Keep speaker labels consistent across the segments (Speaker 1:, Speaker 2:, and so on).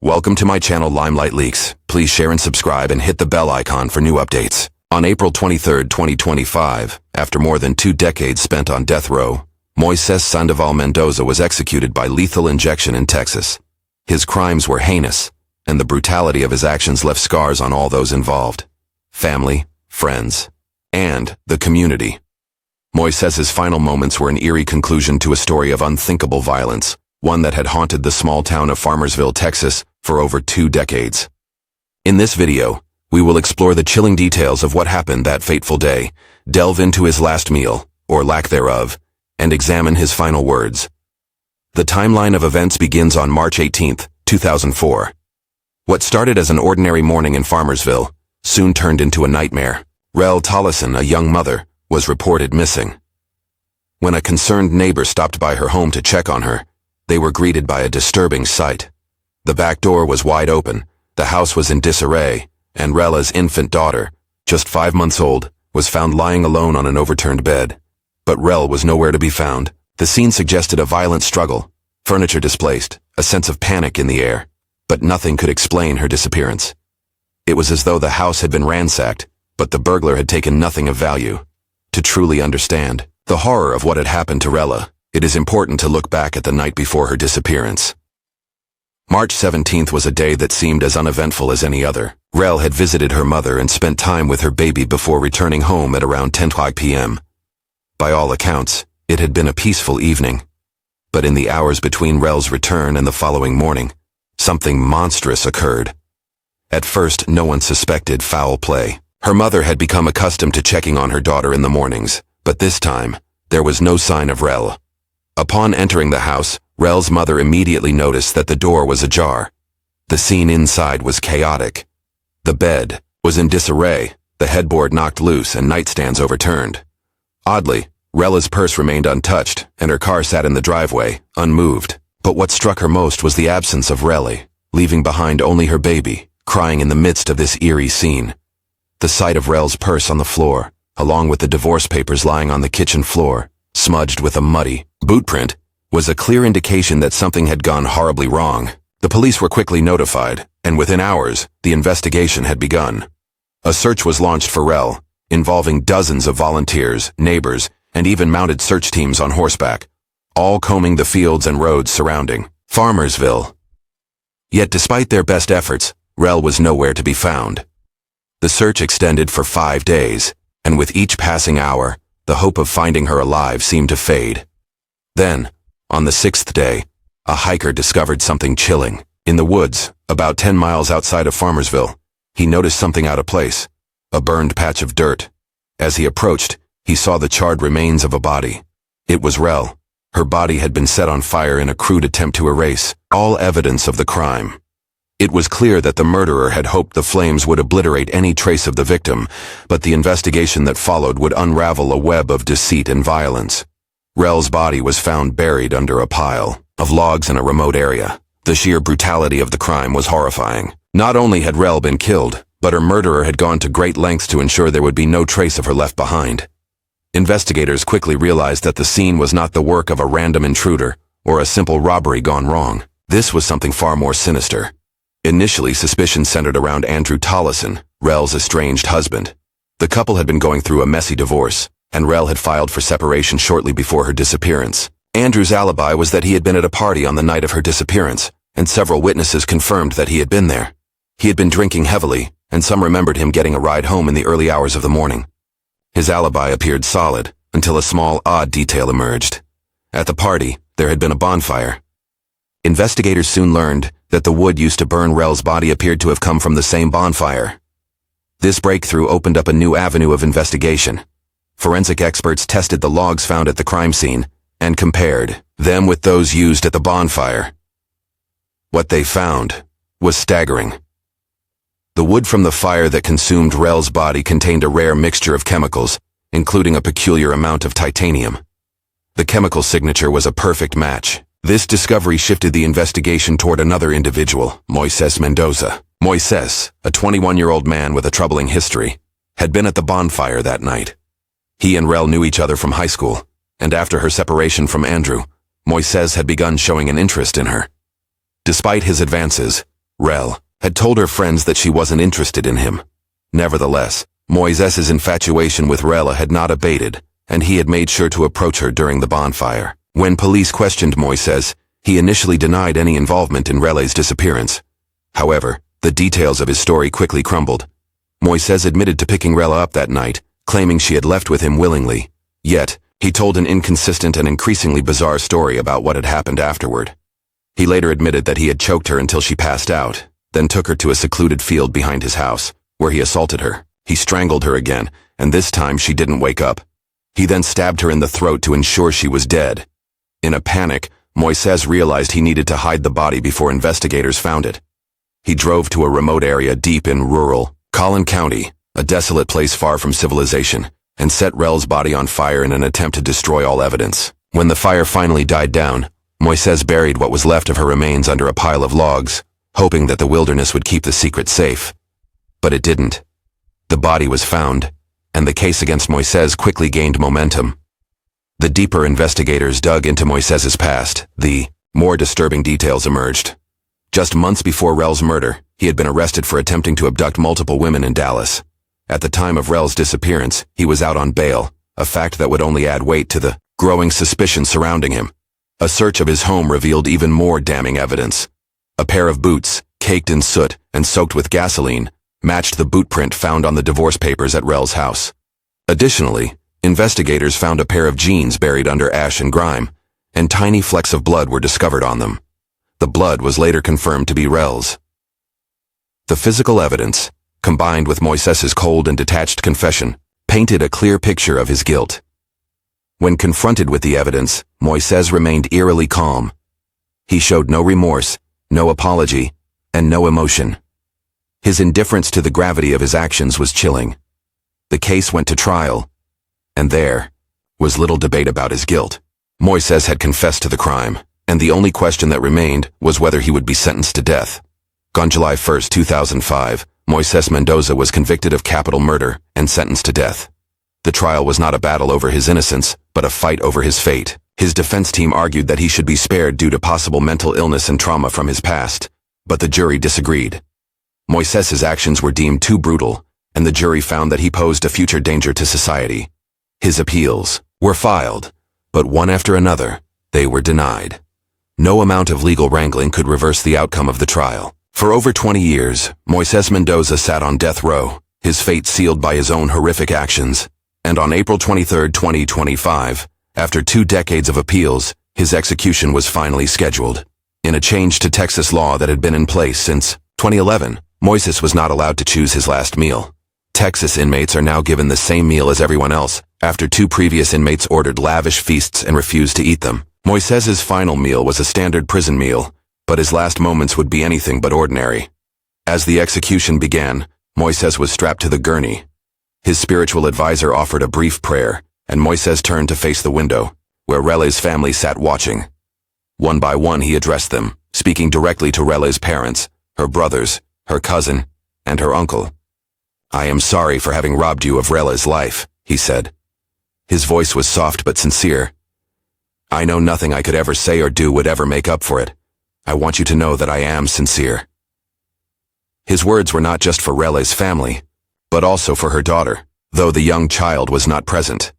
Speaker 1: Welcome to my channel Limelight Leaks. Please share and subscribe and hit the bell icon for new updates. On April 23, 2025, after more than 2 decades spent on death row, Moises Mendoza was executed by lethal injection in Texas. His crimes were heinous, and the brutality of his actions left scars on all those involved: family, friends, and the community. Moises's final moments were an eerie conclusion to a story of unthinkable violence, one that had haunted the small town of Farmersville, Texas, for over 2 decades. In this video, we will explore the chilling details of what happened that fateful day, delve into his last meal, or lack thereof, and examine his final words. The timeline of events begins on March 18, 2004. What started as an ordinary morning in Farmersville soon turned into a nightmare. Rel Tollison, a young mother, was reported missing. When a concerned neighbor stopped by her home to check on her, they were greeted by a disturbing sight. The back door was wide open, the house was in disarray, and Rela's infant daughter, just 5 months old, was found lying alone on an overturned bed. But Rel was nowhere to be found. The scene suggested a violent struggle, furniture displaced, a sense of panic in the air, but nothing could explain her disappearance. It was as though the house had been ransacked, but the burglar had taken nothing of value. To truly understand the horror of what had happened to Rela, it is important to look back at the night before her disappearance. March 17th was a day that seemed as uneventful as any other. Rel had visited her mother and spent time with her baby before returning home at around 10:00 p.m. By all accounts, it had been a peaceful evening. But in the hours between Rel's return and the following morning, something monstrous occurred. At first, no one suspected foul play. Her mother had become accustomed to checking on her daughter in the mornings, but this time, there was no sign of Rel. Upon entering the house, Rel's mother immediately noticed that the door was ajar. The scene inside was chaotic. The bed was in disarray, the headboard knocked loose and nightstands overturned. Oddly, Rela's purse remained untouched, and her car sat in the driveway, unmoved. But what struck her most was the absence of Rel, leaving behind only her baby, crying in the midst of this eerie scene. The sight of Rel's purse on the floor, along with the divorce papers lying on the kitchen floor, smudged with a muddy boot print, was a clear indication that something had gone horribly wrong. The police were quickly notified, and within hours, the investigation had begun. A search was launched for Rel, involving dozens of volunteers, neighbors, and even mounted search teams on horseback, all combing the fields and roads surrounding Farmersville. Yet despite their best efforts, Rel was nowhere to be found. The search extended for 5 days, and with each passing hour, the hope of finding her alive seemed to fade. Then, on the 6th day, a hiker discovered something chilling. In the woods, about 10 miles outside of Farmersville, he noticed something out of place, a burned patch of dirt. As he approached, he saw the charred remains of a body. It was Rel. Her body had been set on fire in a crude attempt to erase all evidence of the crime. It was clear that the murderer had hoped the flames would obliterate any trace of the victim, but the investigation that followed would unravel a web of deceit and violence. Rel's body was found buried under a pile of logs in a remote area. The sheer brutality of the crime was horrifying. Not only had Rel been killed, but her murderer had gone to great lengths to ensure there would be no trace of her left behind. Investigators quickly realized that the scene was not the work of a random intruder or a simple robbery gone wrong. This was something far more sinister. Initially, suspicion centered around Andrew Tollison, Rel's estranged husband. The couple had been going through a messy divorce, and Rel had filed for separation shortly before her disappearance. Andrew's alibi was that he had been at a party on the night of her disappearance, and several witnesses confirmed that he had been there. He had been drinking heavily, and some remembered him getting a ride home in the early hours of the morning. His alibi appeared solid, until a small, odd detail emerged. At the party, there had been a bonfire. Investigators soon learned that the wood used to burn Rel's body appeared to have come from the same bonfire. This breakthrough opened up a new avenue of investigation. Forensic experts tested the logs found at the crime scene and compared them with those used at the bonfire. What they found was staggering. The wood from the fire that consumed Rel's body contained a rare mixture of chemicals, including a peculiar amount of titanium. The chemical signature was a perfect match. This discovery shifted the investigation toward another individual, Moises Mendoza. Moises, a 21-year-old man with a troubling history, had been at the bonfire that night. He and Rel knew each other from high school, and after her separation from Andrew, Moises had begun showing an interest in her. Despite his advances, Rel had told her friends that she wasn't interested in him. Nevertheless, Moises's infatuation with Rella had not abated, and he had made sure to approach her during the bonfire. When police questioned Moises, he initially denied any involvement in Rella's disappearance. However, the details of his story quickly crumbled. Moises admitted to picking Rella up that night, claiming she had left with him willingly. Yet, he told an inconsistent and increasingly bizarre story about what had happened afterward. He later admitted that he had choked her until she passed out, then took her to a secluded field behind his house, where he assaulted her. He strangled her again, and this time she didn't wake up. He then stabbed her in the throat to ensure she was dead. In a panic, Moises realized he needed to hide the body before investigators found it. He drove to a remote area deep in rural Collin County, a desolate place far from civilization, and set Rel's body on fire in an attempt to destroy all evidence. When the fire finally died down, Moises buried what was left of her remains under a pile of logs, hoping that the wilderness would keep the secret safe. But it didn't. The body was found, and the case against Moises quickly gained momentum. The deeper investigators dug into Moises's past, the more disturbing details emerged. Just months before Rel's murder, he had been arrested for attempting to abduct multiple women in Dallas. At the time of Rel's disappearance, he was out on bail, a fact that would only add weight to the growing suspicion surrounding him. A search of his home revealed even more damning evidence. A pair of boots, caked in soot and soaked with gasoline, matched the boot print found on the divorce papers at Rel's house. Additionally, investigators found a pair of jeans buried under ash and grime, and tiny flecks of blood were discovered on them. The blood was later confirmed to be Rel's. The physical evidence, combined with Moises's cold and detached confession, painted a clear picture of his guilt. When confronted with the evidence, Moises remained eerily calm. He showed no remorse, no apology, and no emotion. His indifference to the gravity of his actions was chilling. The case went to trial, and there was little debate about his guilt. Moises had confessed to the crime, and the only question that remained was whether he would be sentenced to death. On July 1, 2005, Moises Mendoza was convicted of capital murder and sentenced to death. The trial was not a battle over his innocence, but a fight over his fate. His defense team argued that he should be spared due to possible mental illness and trauma from his past, but the jury disagreed. Moises's actions were deemed too brutal, and the jury found that he posed a future danger to society. His appeals were filed, but one after another, they were denied. No amount of legal wrangling could reverse the outcome of the trial. For over 20 years, Moises Mendoza sat on death row, his fate sealed by his own horrific actions. And on April 23, 2025, after 2 decades of appeals, his execution was finally scheduled. In a change to Texas law that had been in place since 2011, Moises was not allowed to choose his last meal. Texas inmates are now given the same meal as everyone else, after 2 previous inmates ordered lavish feasts and refused to eat them. Moises's final meal was a standard prison meal, but his last moments would be anything but ordinary. As the execution began, Moises was strapped to the gurney. His spiritual advisor offered a brief prayer, and Moises turned to face the window, where Rel's family sat watching. One by one he addressed them, speaking directly to Rel's parents, her brothers, her cousin, and her uncle. "I am sorry for having robbed you of Rel's life," he said. His voice was soft but sincere. "I know nothing I could ever say or do would ever make up for it. I want you to know that I am sincere." His words were not just for Rel's family, but also for her daughter, though the young child was not present.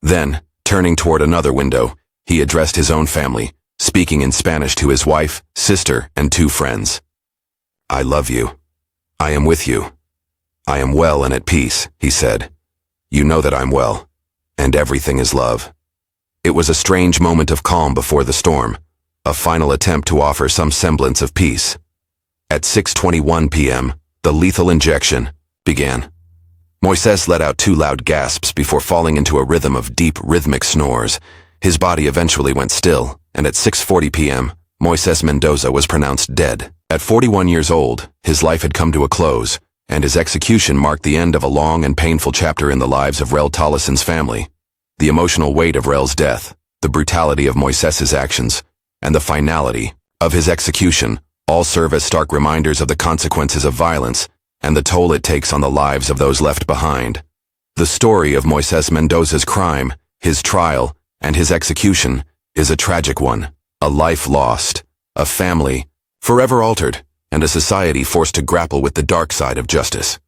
Speaker 1: Then, turning toward another window, he addressed his own family, speaking in Spanish to his wife, sister, and 2 friends. "I love you. I am with you. I am well and at peace," he said. "You know that I'm well, and everything is love." It was a strange moment of calm before the storm, a final attempt to offer some semblance of peace. At 6:21 p.m., the lethal injection began. Moises let out 2 loud gasps before falling into a rhythm of deep, rhythmic snores. His body eventually went still, and at 6:40 p.m., Moises Mendoza was pronounced dead. At 41 years old, his life had come to a close, and his execution marked the end of a long and painful chapter in the lives of Rel Tolleson's family. The emotional weight of Rel's death, the brutality of Moises's actions, and the finality of his execution all serve as stark reminders of the consequences of violence and the toll it takes on the lives of those left behind. The story of Moises Mendoza's crime, his trial, and his execution is a tragic one, a life lost, a family forever altered, and a society forced to grapple with the dark side of justice.